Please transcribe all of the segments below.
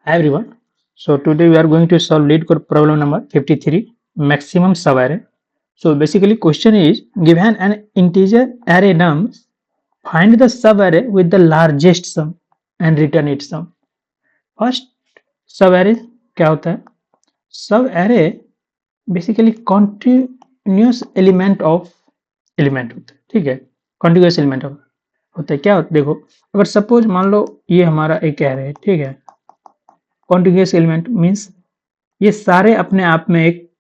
Hi everyone. So today we are going to solve lead code problem number 53, maximum subarray. So basically question is given an integer array num, find the subarray with the largest sum and return its sum. First subarray क्या होता है? Subarray basically continuous element of element होता है, ठीक है? Contiguous element of होता है, क्या होता है? देखो अगर सपोज मान लो ये हमारा एक array है, ठीक है? कॉन्टिग्यूस एलिमेंट मीन्स ये सारे अपने आप में एक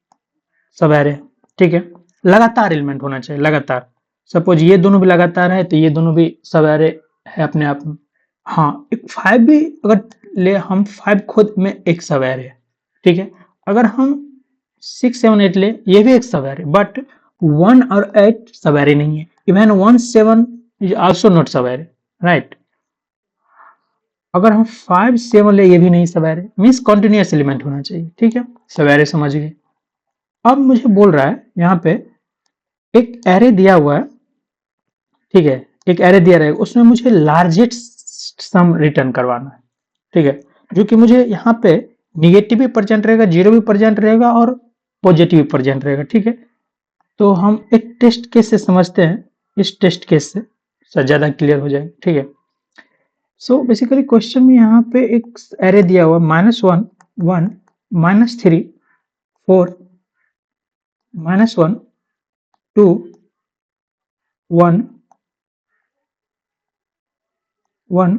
सब एरे, ठीक है? लगातार एलिमेंट होना चाहिए, लगातार। सपोज ये दोनों भी लगातार है तो ये दोनों भी सब एरे है अपने आप में। हाँ, एक 5 भी अगर ले हम 5 खुद में एक सब एरे है, ठीक है? अगर हम 6, 7, 8 ले ये भी एक सब एरे, बट 1 और 8 सब एरे नहीं है। इवन 1, 7 इज आल्सो नॉट सब एरे, राइट? अगर हम 5, 7 ले ये भी नहीं सब एरे, मीन्स कॉन्टिन्यूस एलिमेंट होना चाहिए, ठीक है? सब एरे समझ गए। अब मुझे बोल रहा है यहाँ पे एक एरे दिया हुआ है, ठीक है? एक एरे दिया रहेगा, उसमें मुझे लार्जेस्ट सम रिटर्न करवाना है, ठीक है? जो कि मुझे यहाँ पे निगेटिव भी प्रेजेंट रहेगा, जीरो भी प्रेजेंट रहेगा और पॉजिटिव भी प्रेजेंट रहेगा, ठीक है? तो हम एक टेस्ट केस से समझते हैं, इस टेस्ट केस से ज्यादा क्लियर हो जाएगा, ठीक है? सो बेसिकली क्वेश्चन में यहाँ पे एक एरे दिया हुआ -1, 1, -3, 4, -1, 2, 1, 1,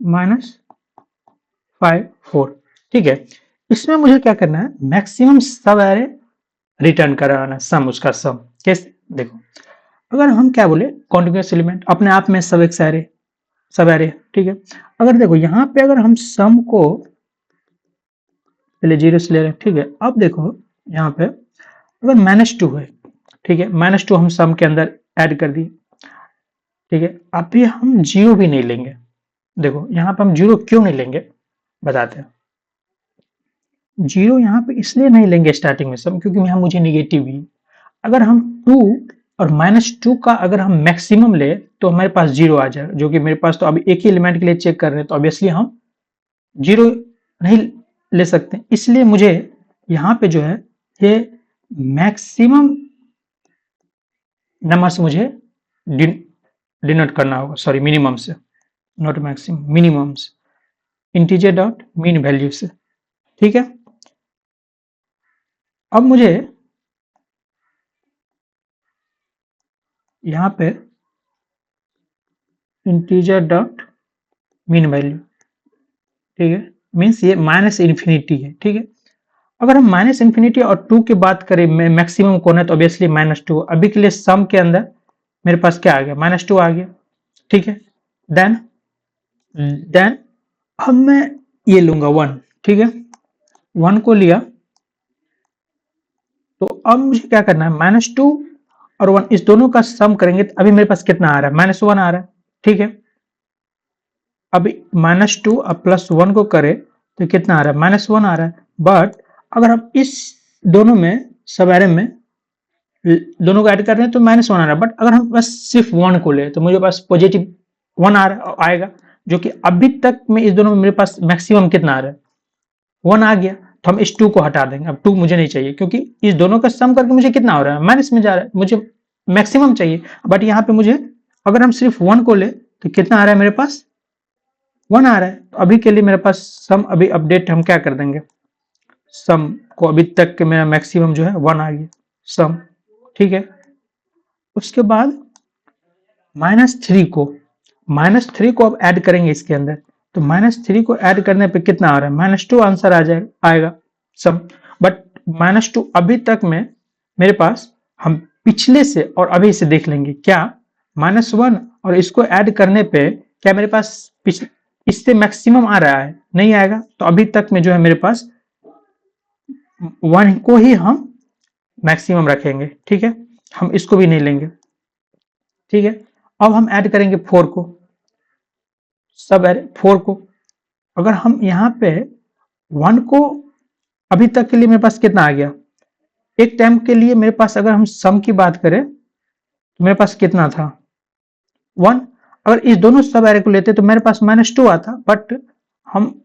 -5, 4, ठीक है? इसमें मुझे क्या करना है? मैक्सिमम सब एरे रिटर्न कराना, सम उसका सम। कैसे? देखो अगर हम क्या बोले कॉन्टिन्यूस एलिमेंट अपने आप में सब एक एरे, सब एरे, ठीक है? अगर देखो यहाँ पे अगर हम सम को पहले जीरो से ले रहे हैं, ठीक है? अब देखो यहाँ पे अगर -2 है, ठीक है? -2 हम सम के अंदर ऐड कर दिए, ठीक है? अभी हम जीरो भी नहीं लेंगे। देखो यहाँ पे हम जीरो क्यों नहीं लेंगे बताते हैं। जीरो यहाँ पे इसलिए नहीं लेंगे स्टार्टिंग में सम, क्योंकि यहाँ मुझे निगेटिव भी। अगर हम 2 और -2 का अगर हम मैक्सिमम ले तो हमारे पास जीरो आ जाएगा, जो कि मेरे पास तो अभी एक ही एलिमेंट के लिए चेक कर रहे हैं, तो ऑब्वियसली हम जीरो नहीं ले सकते। इसलिए मुझे यहाँ पे जो है ये मैक्सिमम नंबर से मुझे डिनोट करना होगा, सॉरी मिनिमम से, नॉट मैक्सिमम, मिनिमम से, इंटीजर डॉट मीन वैल्यू से, ठीक है? अब मुझे यहाँ पे इंटीजर डॉट मीन वैल्यू, ठीक है? मीन्स ये -इन्फिनिटी है, ठीक है? अगर हम -इन्फिनिटी और 2 की बात करें मैक्सिमम कौन है, तो ऑब्वियसली -2। अभी के लिए सम के अंदर मेरे पास क्या आ गया? -2 आ गया, ठीक है? देन अब मैं ये लूंगा 1, ठीक है? 1 को लिया तो अब मुझे क्या करना है? -2 और 1 इस दोनों का सम करेंगे तो अभी मेरे पास कितना आ रहा है? -1 आ रहा है, ठीक है? अभी -2 और +1 को करें तो कितना आ रहा है? -1 आ रहा है। बट अगर हम इस दोनों में सब एरे में दोनों को ऐड कर रहे हैं तो -1 आ रहा है, बट अगर हम बस सिर्फ 1 को ले तो मुझे पास पॉजिटिव 1 आएगा, जो कि अभी तक में इस दोनों में मेरे पास मैक्सिमम कितना आ रहा है? 1 आ गया। तो हम इस 2 को हटा देंगे, अब 2 मुझे नहीं चाहिए, क्योंकि इस दोनों का सम करके मुझे कितना हो रहा है? माइनस में जा रहा है, मुझे मैक्सिमम चाहिए। बट यहाँ पे मुझे अगर हम सिर्फ 1 को ले तो कितना आ रहा है मेरे पास? 1 आ रहा है। तो अभी के लिए मेरे पास सम अभी अपडेट हम क्या कर देंगे? सम को अभी तक के मेरा मैक्सिमम जो है 1 आ गया सम, ठीक है? उसके बाद -3 को अब ऐड करेंगे इसके अंदर, तो -3 को ऐड करने पे कितना आ रहा है? -2 आंसर आ जाएगा, आएगा सम। बट -2 अभी तक में मेरे पास, हम पिछले से और अभी से देख लेंगे क्या -1 और इसको ऐड करने पे क्या मेरे पास इससे मैक्सिमम आ रहा है? नहीं आएगा। तो अभी तक में जो है मेरे पास 1 को ही हम मैक्सिमम रखेंगे, ठीक है? हम इसको भी नहीं लेंगे, ठीक है? अब हम ऐड करेंगे 4 को, सब एरे 4 को। अगर हम यहाँ पे 1 को अभी तक के लिए मेरे पास कितना आ गया? एक टाइम के लिए मेरे पास अगर हम सम की बात करें तो मेरे पास कितना था? 1। अगर इस दोनों सब एरे को लेते तो मेरे पास -2 आता, बट हम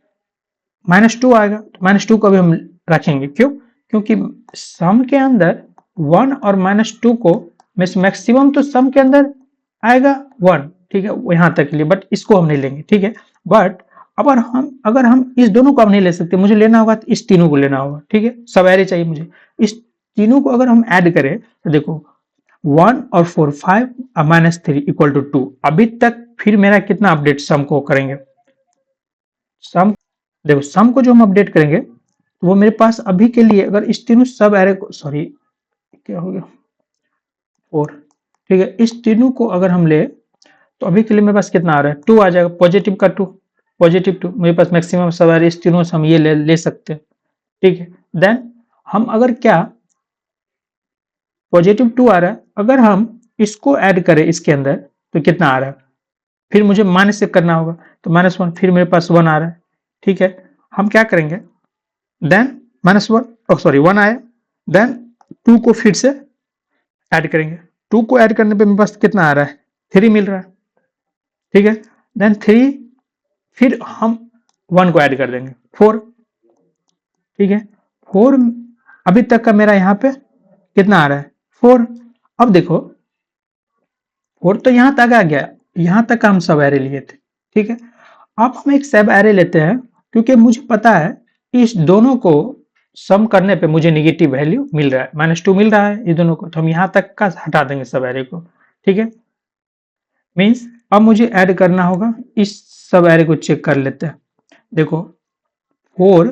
-2 आएगा, तो -2 को भी हम रखेंगे, क्यों? क्योंकि सम के अंदर 1 और -2 को मैक्सिमम तो सम के अंदर आएगा 1, ठीक है, यहाँ तक के लिए, बट इसको हम नहीं लेंगे, ठीक है। बट अगर हम इस दोनों को अब नहीं ले सकते, मुझे लेना होगा तो इस तीनों को लेना होगा, ठीक है, सब एरे चाहिए मुझे। इस तीनों को अगर हम ऐड करें तो देखो 1 और 4 5 और -3 इक्वल टू 2। अभी तक फिर मेरा कितना अपडेट सम को करेंगे, सम, देखो सम को जो हम अपडेट करेंगे तो वो मेरे पास अभी के लिए, अगर इस तीनों सब एरे को, सॉरी क्या हो गया, 4, ठीक है, इस तीनों को अगर हम ले तो अभी के लिए मेरे पास कितना आ रहा है, 2 आ जाएगा, पॉजिटिव का 2, पॉजिटिव 2 मेरे पास मैक्सिमम सब एरे, इस तीनों से हम ये ले सकते हैं, ठीक है। देन हम अगर क्या, पॉजिटिव 2 आ रहा है, अगर हम इसको ऐड करें इसके अंदर तो कितना आ रहा है, फिर मुझे माइनस से करना होगा, तो -1, फिर मेरे पास 1 आ रहा है, ठीक है। हम क्या करेंगे, देन -1, सॉरी 1 आया, देन 2 को फिर से ऐड करेंगे, 2 को ऐड करने पे मेरे पास कितना आ रहा है, 3 मिल रहा है, ठीक है। देन 3, फिर हम 1 को ऐड कर देंगे, 4, ठीक है। 4 अभी तक का मेरा यहाँ पे कितना आ रहा है, 4। अब देखो 4 तो यहाँ तक आ गया, यहाँ तक का हम सब एरे लिए थे, ठीक है। अब हम एक सब एरे लेते हैं, क्योंकि मुझे पता है कि इस दोनों को सम करने पे मुझे नेगेटिव वैल्यू मिल रहा है, -2 मिल रहा है ये दोनों को, तो हम यहाँ तक का हटा देंगे सब एरे को, ठीक है। मीन्स अब मुझे ऐड करना होगा, इस सब एरे को चेक कर लेते हैं। देखो 4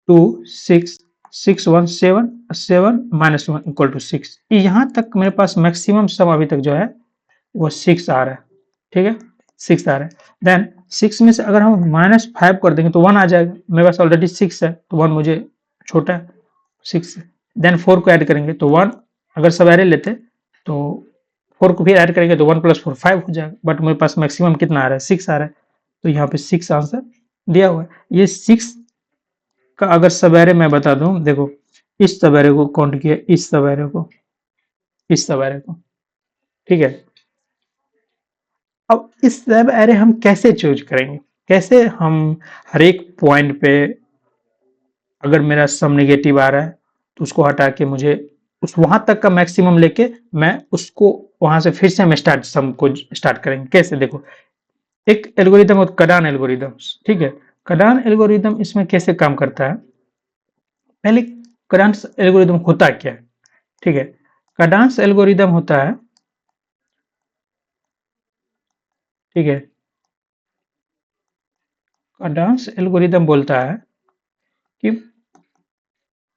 2 6 6 1 7 7 -1 इक्वल टू 6, यहाँ तक मेरे पास मैक्सिमम सम अभी तक जो है वो 6 आ रहा है, ठीक है, 6 आ रहा है। देन 6 में से अगर हम -5 कर देंगे तो 1 आ जाएगा, मेरे पास ऑलरेडी 6 है तो 1 मुझे छोटा है, 6। देन 4 को ऐड करेंगे तो 1, अगर सब एरे लेते तो 4 को फिर ऐड करेंगे तो 1 + 4 5 हो जाएगा, बट मेरे पास मैक्सिमम कितना आ रहा है, 6 आ रहा है, तो यहाँ पे 6 आंसर दिया हुआ है। ये 6 का अगर सब एरे मैं बता दूं, देखो इस सब एरे को काउंट किया, इस सब एरे को, इस सब एरे को, ठीक है। अब इस सब एरे हम कैसे चूज करेंगे, कैसे हम हर एक पॉइंट पे अगर मेरा सम नेगेटिव आ रहा है तो उसको हटा के मुझे उस वहां तक का मैक्सिमम लेके मैं उसको वहां से फिर से हम सम को स्टार्ट करेंगे, कैसे, देखो एक एल्गोरिदम और कडान एल्गोरिदम, ठीक है। कडान एल्गोरिदम इसमें कैसे काम करता है, पहले कडान एल्गोरिदम होता क्या है, ठीक है। कडान एल्गोरिदम होता है, ठीक है, कडान एल्गोरिदम बोलता है कि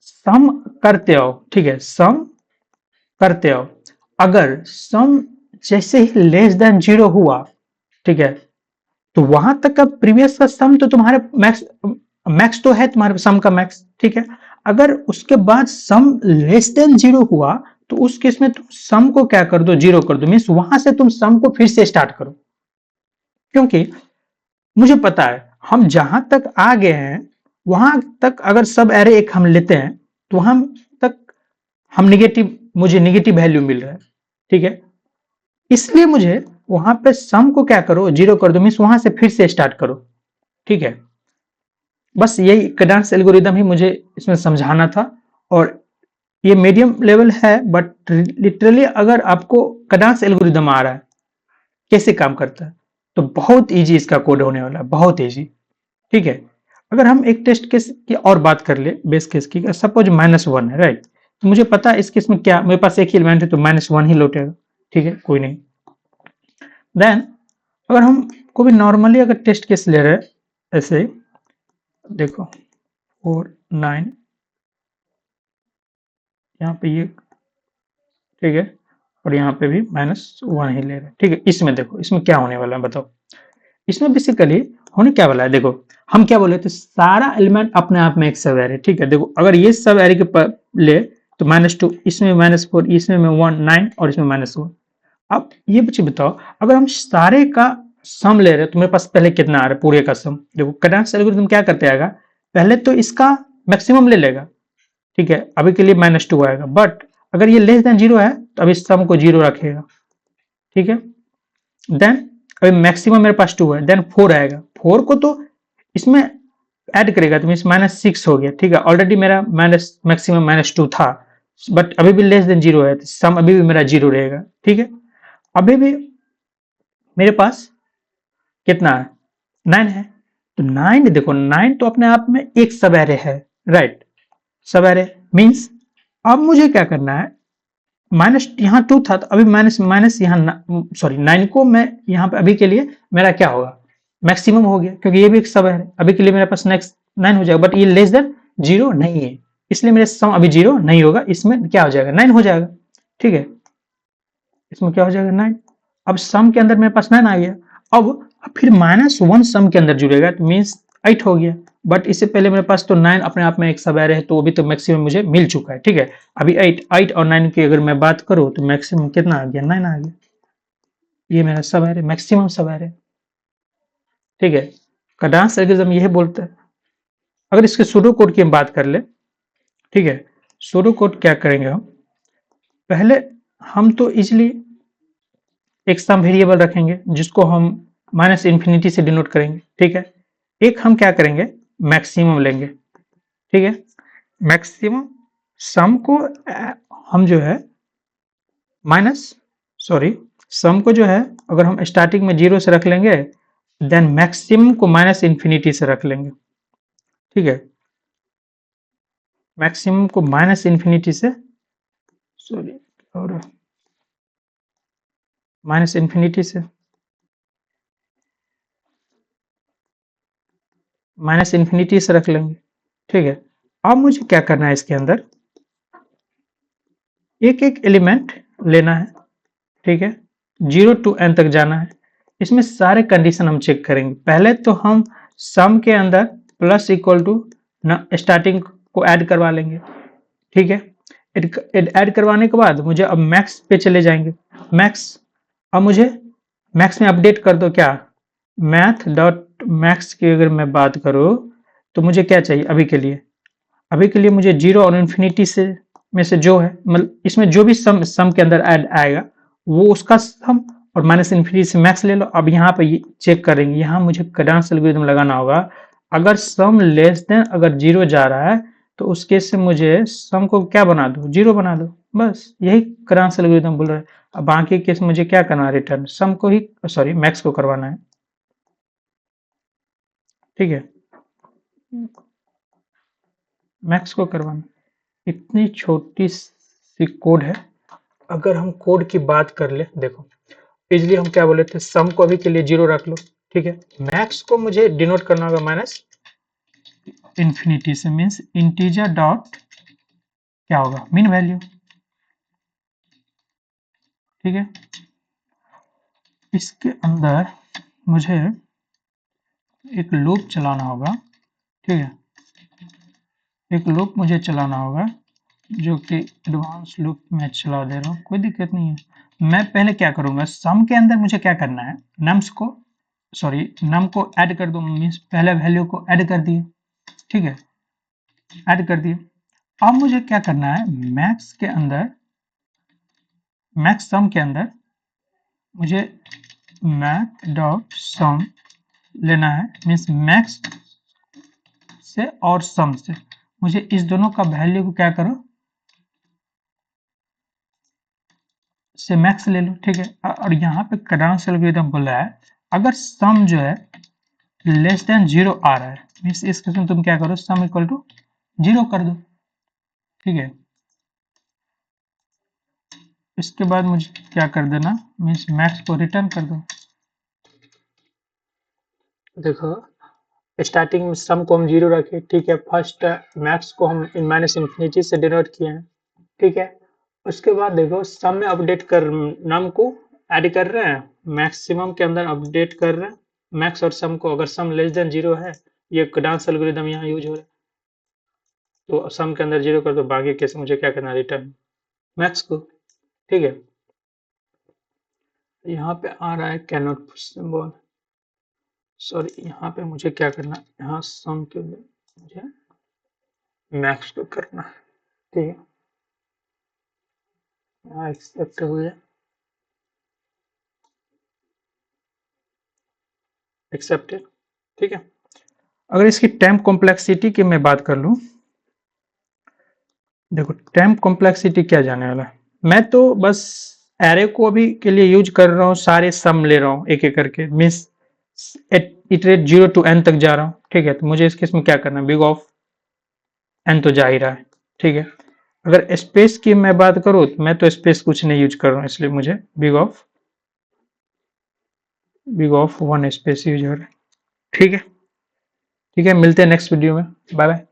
सम करते आओ, ठीक है, सम करते आओ, अगर सम जैसे ही लेस देन 0 हुआ, ठीक है, तो वहां तक का प्रीवियस का सम तो तुम्हारे मैक्स तो है, तुम्हारे सम का मैक्स, ठीक है। अगर उसके बाद सम लेस देन 0 हुआ तो उस केस में तुम सम को क्या कर दो, 0 कर दो, मीन्स वहां से तुम सम को फिर से स्टार्ट करो, क्योंकि मुझे पता है हम जहां तक आ गए हैं वहां तक अगर सब एरे एक हम लेते हैं तो वहां तक हम मुझे नेगेटिव वैल्यू मिल रहा है, ठीक है। इसलिए मुझे वहां पे सम को क्या करो, 0 कर दो, मीन्स वहां से फिर से स्टार्ट करो, ठीक है। बस यही कडान एल्गोरिदम ही मुझे इसमें समझाना था, और ये मीडियम लेवल है, बट लिटरली अगर आपको कडान एल्गोरिदम आ रहा है कैसे काम करता है तो बहुत इजी इसका कोड होने वाला है, बहुत इजी, ठीक है। अगर हम एक टेस्ट केस की और बात कर ले, बेस केस की, सपोज -1 है, राइट, तो मुझे पता है इस केस में क्या, मेरे पास एक ही एलिमेंट है तो -1 ही लौटेगा, ठीक है, कोई नहीं। देन अगर हम को भी नॉर्मली अगर टेस्ट केस ले रहे हैं, ऐसे देखो 4 9, यहाँ पे ये, ठीक है, और यहाँ पे भी -1 ही ले रहे हैं, ठीक है। इसमें देखो इसमें क्या होने वाला है बताओ, इसमें बेसिकली होने क्या वाला है, देखो हम क्या बोले थे, सारा एलिमेंट अपने आप में एक सब एरे, ठीक है। देखो अगर ये सब एरे के ले तो -2, इसमें -4, इसमें 1 9 और इसमें -1। अब ये बच्चे बताओ, अगर हम सारे का सम ले रहे हैं तो मेरे पास पहले कितना आ रहा है पूरे का सम, देखो कडान एल्गोरिथम क्या करते आएगा, पहले तो इसका मैक्सिमम ले लेगा, ठीक है, अभी के लिए -2 आएगा, बट अगर ये लेस देन 0 है तो अभी सम को 0 रखेगा, ठीक है। देन अभी मैक्सिमम मेरे पास 2 है, देन 4 आएगा, 4 को तो इसमें ऐड करेगा तो मीन्स -6 हो गया, ठीक है। ऑलरेडी मेरा माइनस मैक्सिमम -2 था, बट अभी भी लेस देन 0 है, तो सम अभी भी मेरा 0 रहेगा, ठीक है। अभी भी मेरे पास कितना है, 9 है। तो 9 देखो, 9 तो अपने आप में एक सब एरे है, राइट। सब एरे मीन्स अब मुझे क्या करना है, माइनस यहाँ 2 था तो अभी माइनस माइनस यहाँ, सॉरी 9 को मैं यहाँ पे अभी के लिए मेरा क्या होगा, मैक्सिमम हो गया, क्योंकि ये भी एक सब है, अभी के लिए मेरे पास नेक्स्ट 9 हो जाएगा, बट ये लेस देन 0 नहीं है, इसलिए मेरे सम अभी 0 नहीं होगा, इसमें क्या हो जाएगा, 9 हो जाएगा, ठीक है। इसमें क्या हो जाएगा, 9। अब सम के अंदर मेरे पास 9 आ गया। अब फिर -1 सम के अंदर जुड़ेगा तो मीन्स 8 हो गया, बट इससे पहले मेरे पास तो 9 अपने आप में एक सब एरे है, तो अभी तो मैक्सिमम मुझे मिल चुका है, ठीक है। अभी 8 और 9 की अगर मैं बात करूं तो मैक्सिमम कितना आ गया, 9 आ गया। ये मेरा सब एरे, मैक्सिमम सब एरे, ठीक है। कडांस एल्गोरिथम यही बोलता है। अगर इसके सूडो कोड की हम बात कर ले, ठीक है, सूडो कोड क्या करेंगे हम, पहले हम तो इजिली एक सम वेरिएबल रखेंगे जिसको हम -इंफिनिटी से डिनोट करेंगे, ठीक है। एक हम क्या करेंगे, मैक्सिमम लेंगे, ठीक है। मैक्सिमम सम को हम जो है माइनस, सॉरी, सम को जो है अगर हम स्टार्टिंग में 0 से रख लेंगे, देन मैक्सिमम को -इंफिनिटी से रख लेंगे, ठीक है। मैक्सिमम को -इंफिनिटी से, सॉरी, और -इंफिनिटी से, -इंफिनिटी से रख लेंगे, ठीक है। अब मुझे क्या करना है, इसके अंदर एक एक एलिमेंट लेना है, ठीक है, 0 to n तक जाना है। इसमें सारे कंडीशन हम चेक करेंगे। पहले तो हम सम के अंदर प्लस इक्वल टू स्टार्टिंग को ऐड करवा लेंगे, ठीक है। ऐड करवाने के बाद मुझे अब मैक्स पे चले जाएंगे। मैक्स, अब मुझे मैक्स में अपडेट कर दो, क्या मैथ डॉट मैक्स की अगर मैं बात करूँ तो मुझे क्या चाहिए अभी के लिए, अभी के लिए मुझे 0 और इन्फिनिटी से में से जो है, मतलब इसमें जो भी सम के अंदर ऐड आएगा वो उसका सम, और -इंफिनिटी से मैक्स ले लो। अब यहाँ पे चेक करेंगे, यहाँ मुझे कडांस एल्गोरिथम लगाना होगा। अगर सम लेस देन अगर 0 जा रहा है तो उस केस से मुझे सम को क्या बना दो, 0 बना दो, बस यही कडांस एल्गोरिथम बोल रहा है। अब बाकी केस मुझे क्या करना है, रिटर्न सम को ही, सॉरी मैक्स को करवाना है, ठीक है, मैक्स को करवाना। इतनी छोटी सी कोड है। अगर हम कोड की बात कर ले, देखो इजिली हम क्या बोले थे, सम को अभी के लिए 0 रख लो, ठीक है। मैक्स को मुझे डिनोट करना होगा -इंफिनिटी से, मीन्स इंटीजर डॉट क्या होगा, मीन वैल्यू, ठीक है। इसके अंदर मुझे एक लूप चलाना होगा, ठीक है, एक लूप मुझे चलाना होगा जो कि एडवांस लूप में चला दे रहा हूँ, कोई दिक्कत नहीं है। मैं पहले क्या करूंगा, सम के अंदर मुझे क्या करना है, नम्स को, सॉरी नम को ऐड कर दो, मीन्स पहले वैल्यू को ऐड कर दिए, ठीक है, ऐड कर दिए। अब मुझे क्या करना है, मैक्स के अंदर, मैक्स सम के अंदर मुझे मैथ डॉट सम लेना है, मीन्स मैक्स से और सम से मुझे इस दोनों का वैल्यू को क्या करो, से मैक्स ले लो, ठीक है। और यहाँ पे कडांस एल्गोरिथम बोल रहा है अगर सम जो है लेस देन 0 आ रहा है, मीन्स इस केस में तुम क्या करो, सम इक्वल टू 0 कर दो, ठीक है। इसके बाद मुझे क्या कर देना, मीन्स मैक्स को रिटर्न कर दो। देखो स्टार्टिंग में सम को हम 0 रखे, ठीक है, फर्स्ट मैक्स को हम -इंफिनिटी से डिनोट किए हैं, ठीक है। उसके बाद देखो सम में अपडेट कर, नम को ऐड कर रहे हैं, मैक्सिमम के अंदर अपडेट कर रहे हैं मैक्स और सम को। अगर सम लेस देन 0 है, ये कडांस एल्गोरिथम यहाँ यूज हो रहा है, तो सम के अंदर 0 कर दो, बाकी केस मुझे क्या करना, रिटर्न मैक्स को, ठीक है। यहाँ पे आ रहा है can not push symbol, sorry यहाँ पे मुझे क्या करना, यहाँ सम के लिए मुझे मैक्स को करना है, ठीक है। यहाँ एक्सेप्ट हुए, एक्सेप्टेड, ठीक है। अगर इसकी टेम्प कॉम्प्लेक्सिटी की मैं बात कर लूं, देखो टेम्प कॉम्प्लेक्सिटी क्या जाने वाला है, मैं तो बस एरे को अभी के लिए यूज कर रहा हूँ, सारे सम ले रहा हूँ एक एक करके, मीन्स इटरेट 0 to n तक जा रहा हूँ, ठीक है। तो मुझे इस केस में क्या करना है, बिग ऑफ n तो जा ही रहा है, ठीक है। अगर स्पेस की मैं बात करूँ तो मैं तो स्पेस कुछ नहीं यूज कर रहा हूँ, इसलिए मुझे बिग ऑफ 1 स्पेस यूज हो रहा है, ठीक है। ठीक है, मिलते हैं नेक्स्ट वीडियो में, बाय बाय।